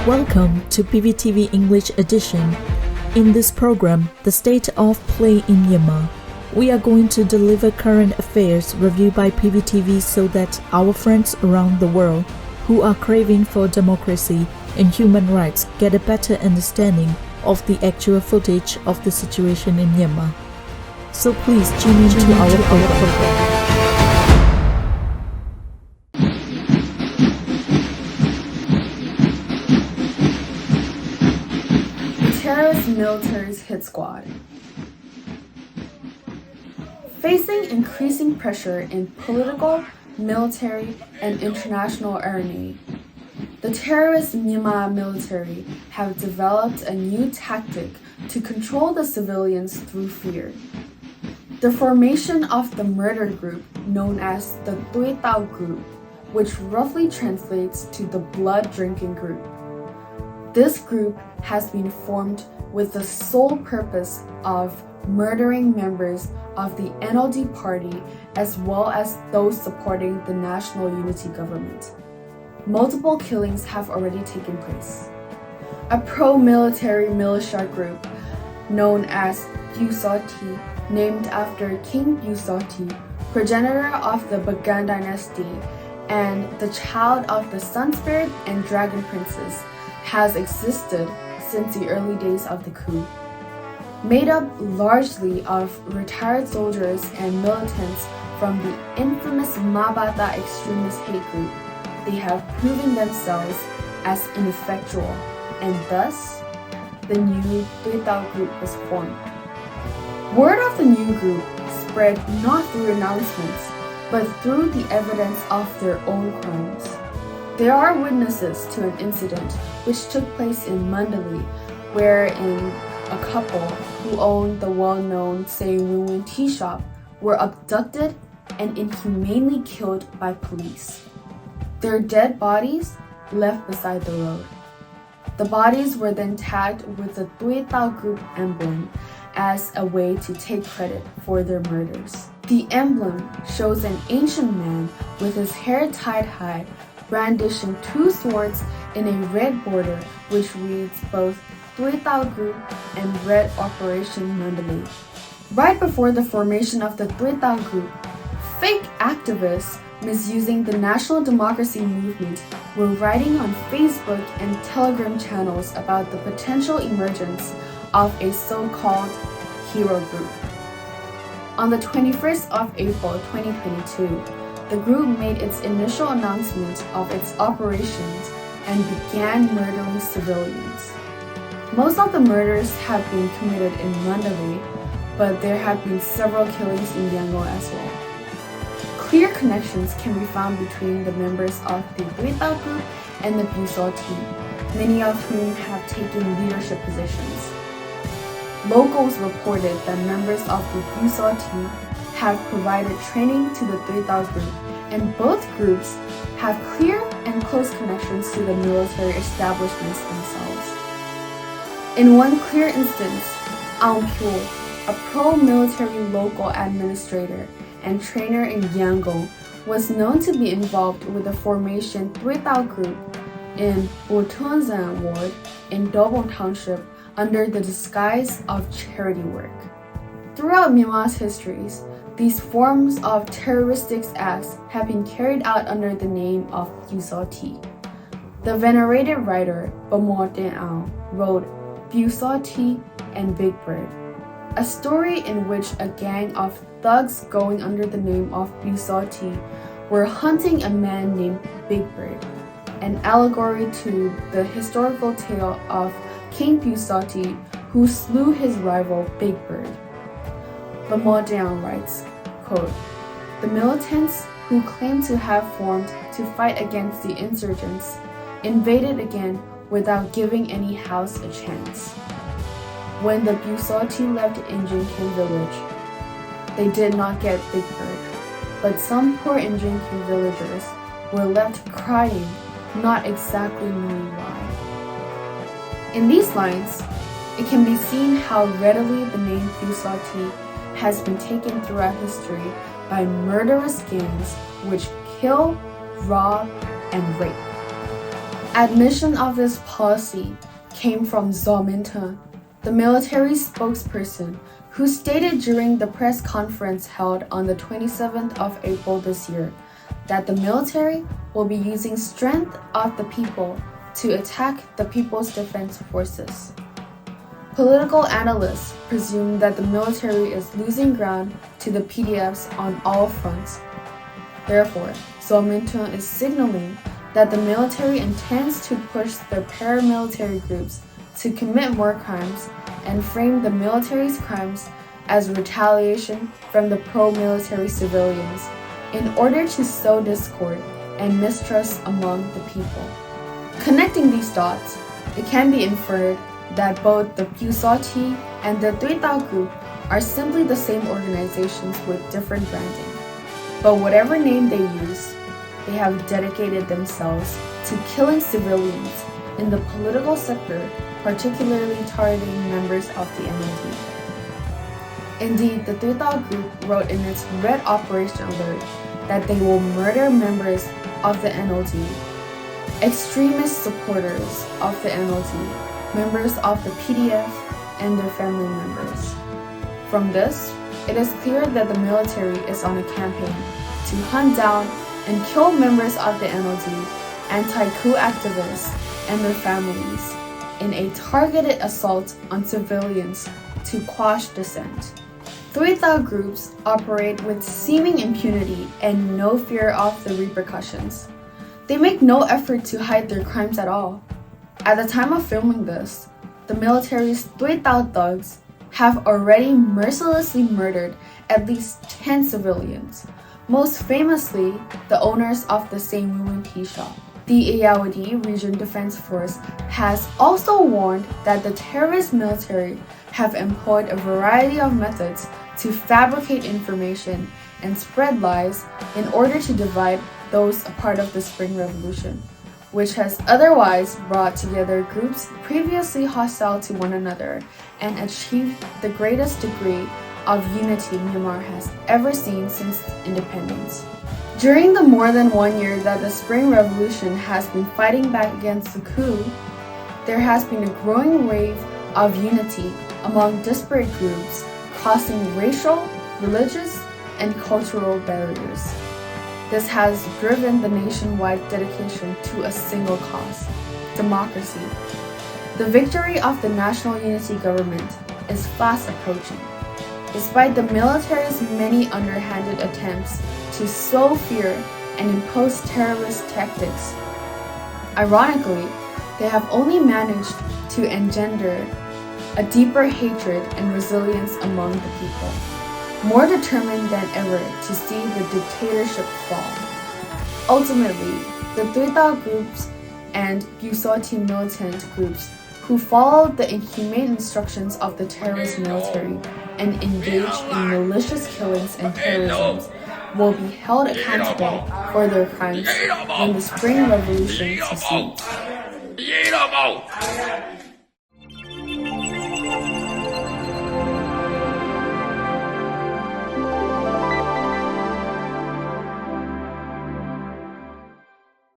Welcome to PVTV English edition. In this program, The State of Play in Myanmar, we are going to deliver current affairs reviewed by PVTV so that our friends around the world who are craving for democracy and human rights get a better understanding of the actual footage of the situation in Myanmar. So please tune in to our program. Terrorist military's hit squad. Facing increasing pressure in political, military, and international arena, the terrorist Myanmar military have developed a new tactic to control the civilians through fear. The formation of the murder group known as the Tuay Tao group, which roughly translates to the blood-drinking group. This group has been formed with the sole purpose of murdering members of the NLD party as well as those supporting the national unity government. Multiple killings have already taken place. A pro-military militia group known as Busoti, named after King Busoti, progenitor of the Bagan dynasty and the child of the Sun Spirit and Dragon Princess, has existed since the early days of the coup. Made up largely of retired soldiers and militants from the infamous Mabata extremist hate group, they have proven themselves as ineffectual, and thus, the new Tuay Tao group was formed. Word of the new group spread not through announcements, but through the evidence of their own crimes. There are witnesses to an incident which took place in Mandalay, wherein a couple who owned the well-known Say Win tea shop were abducted and inhumanely killed by police. Their dead bodies left beside the road. The bodies were then tagged with the Tuay Tao group emblem as a way to take credit for their murders. The emblem shows an ancient man with his hair tied high, brandishing two swords in a red border which reads both Tuay Tao Group and Red Operation Mandalay. Right before the formation of the Tuay Tao Group, fake activists misusing the national democracy movement were writing on Facebook and Telegram channels about the potential emergence of a so-called hero group. On the 21st of April 2022, the group made its initial announcement of its operations and began murdering civilians. Most of the murders have been committed in Mandalay, but there have been several killings in Yangon as well. Clear connections can be found between the members of the Tuay Tao group and the Busoti, many of whom have taken leadership positions. Locals reported that members of the Busoti have provided training to the Tuay Tao group, and both groups have clear and close connections to the military establishments themselves. In one clear instance, Aung Kyo, a pro-military local administrator and trainer in Yangon, was known to be involved with the formation Tuay Tao group in Botunzan ward in Dobong Township under the disguise of charity work. Throughout Myanmar's histories, these forms of terroristic acts have been carried out under the name of Busoti. The venerated writer Bamo Tin Aung wrote Busoti and Big Bird, a story in which a gang of thugs going under the name of Busoti were hunting a man named Big Bird, an allegory to the historical tale of King Busoti who slew his rival Big Bird. Bamo Tin Aung writes, quote, "The militants who claim to have formed to fight against the insurgents invaded again without giving any house a chance. When the Busoti left Injinkin village, they did not get Big Bird, but some poor Injinkin villagers were left crying, not exactly knowing why." In these lines, it can be seen how readily the name Busoti has been taken throughout history by murderous gangs which kill, rob, and rape. Admission of this policy came from Zominton, the military spokesperson, who stated during the press conference held on the 27th of April this year that the military will be using strength of the people to attack the People's Defense Forces. Political analysts presume that the military is losing ground to the PDFs on all fronts. Therefore, Zominton is signaling that the military intends to push their paramilitary groups to commit more crimes and frame the military's crimes as retaliation from the pro-military civilians in order to sow discord and mistrust among the people. Connecting these dots, it can be inferred that both the PVTV and the Tuitao group are simply the same organizations with different branding. But whatever name they use, they have dedicated themselves to killing civilians in the political sector, particularly targeting members of the NLD. Indeed, the Tuitao group wrote in its Red Operation Alert that they will murder members of the NLD, extremist supporters of the NLD, members of the PDF, and their family members. From this, it is clear that the military is on a campaign to hunt down and kill members of the NLD, anti-coup activists, and their families in a targeted assault on civilians to quash dissent. Tuitao groups operate with seeming impunity and no fear of the repercussions. They make no effort to hide their crimes at all. At the time of filming this, the military's Tuitao thugs have already mercilessly murdered at least 10 civilians, most famously the owners of the same women tea shop. The Irrawaddy Region Defense Force has also warned that the terrorist military have employed a variety of methods to fabricate information and spread lies in order to divide those a part of the Spring Revolution, which has otherwise brought together groups previously hostile to one another and achieved the greatest degree of unity Myanmar has ever seen since independence. During the more than 1 year that the Spring Revolution has been fighting back against the coup, there has been a growing wave of unity among disparate groups, crossing racial, religious, and cultural barriers. This has driven the nationwide dedication to a single cause: democracy. The victory of the National Unity Government is fast approaching. Despite the military's many underhanded attempts to sow fear and impose terrorist tactics, ironically, they have only managed to engender a deeper hatred and resilience among the people, more determined than ever to see the dictatorship fall. Ultimately, the Tuitao groups and PVTV militant groups who followed the inhumane instructions of the terrorist military and engaged in malicious killings and terrorism will be held accountable for their crimes when the Spring Revolution succeeds.